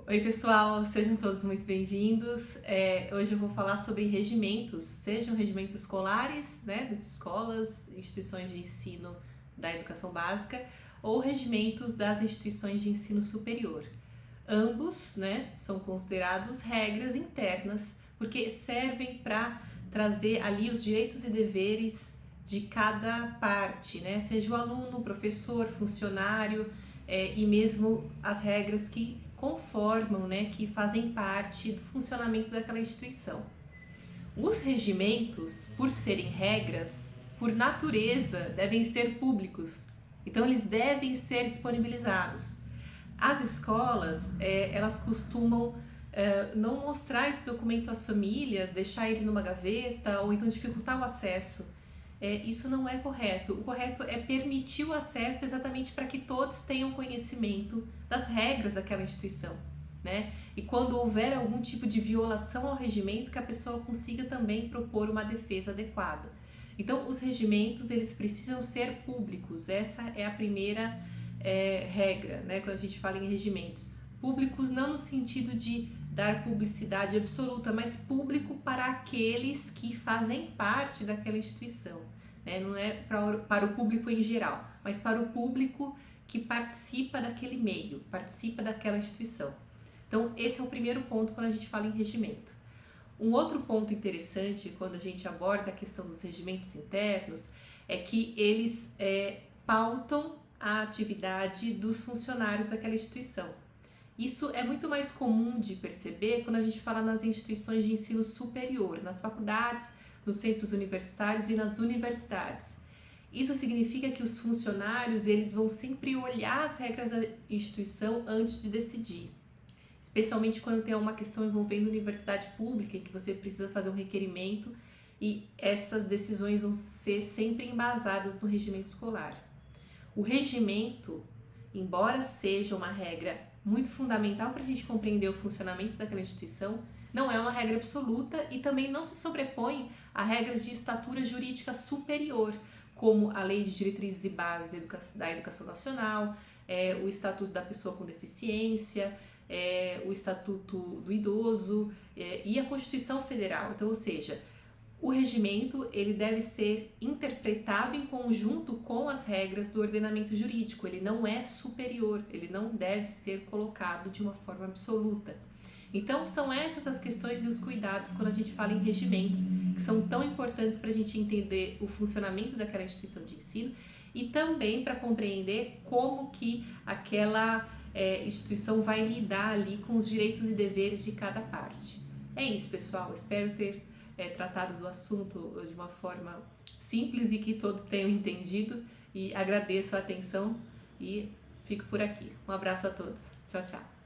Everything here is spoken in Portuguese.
Oi pessoal, sejam todos muito bem-vindos. Hoje eu vou falar sobre regimentos, sejam regimentos escolares, das escolas, instituições de ensino da educação básica, ou regimentos das instituições de ensino superior. Ambos, são considerados regras internas, porque servem para trazer ali os direitos e deveres de cada parte, seja o aluno, professor, funcionário, e mesmo as regras que conformam, que fazem parte do funcionamento daquela instituição. Os regimentos, por serem regras, por natureza, devem ser públicos, então eles devem ser disponibilizados. As escolas, elas costumam não mostrar esse documento às famílias, deixar ele numa gaveta ou então dificultar o acesso. Isso não é correto. O correto é permitir o acesso exatamente para que todos tenham conhecimento das regras daquela instituição, E quando houver algum tipo de violação ao regimento, que a pessoa consiga também propor uma defesa adequada. Então, os regimentos, eles precisam ser públicos. Essa é a primeira regra, quando a gente fala em regimentos. Públicos não no sentido de dar publicidade absoluta, mas público para aqueles que fazem parte daquela instituição, Não é para o público em geral, mas para o público que participa daquele meio, participa daquela instituição. Então, esse é o primeiro ponto quando a gente fala em regimento. Um outro ponto interessante quando a gente aborda a questão dos regimentos internos é que eles pautam a atividade dos funcionários daquela instituição. Isso é muito mais comum de perceber quando a gente fala nas instituições de ensino superior, nas faculdades, nos centros universitários e nas universidades. Isso significa que os funcionários, eles vão sempre olhar as regras da instituição antes de decidir. Especialmente quando tem uma questão envolvendo universidade pública, em que você precisa fazer um requerimento e essas decisões vão ser sempre embasadas no regimento escolar. O regimento, embora seja uma regra muito fundamental para a gente compreender o funcionamento daquela instituição, não é uma regra absoluta e também não se sobrepõe a regras de estatura jurídica superior, como a Lei de Diretrizes e Bases da Educação Nacional, o Estatuto da Pessoa com Deficiência, o Estatuto do Idoso e a Constituição Federal. Então, ou seja, o regimento ele deve ser interpretado em conjunto com as regras do ordenamento jurídico, ele não é superior, ele não deve ser colocado de uma forma absoluta. Então são essas as questões e os cuidados quando a gente fala em regimentos, que são tão importantes para a gente entender o funcionamento daquela instituição de ensino e também para compreender como que aquela instituição vai lidar ali com os direitos e deveres de cada parte. É isso, pessoal, espero ter tratado do assunto de uma forma simples e que todos tenham entendido, e agradeço a atenção e fico por aqui. Um abraço a todos. Tchau, tchau.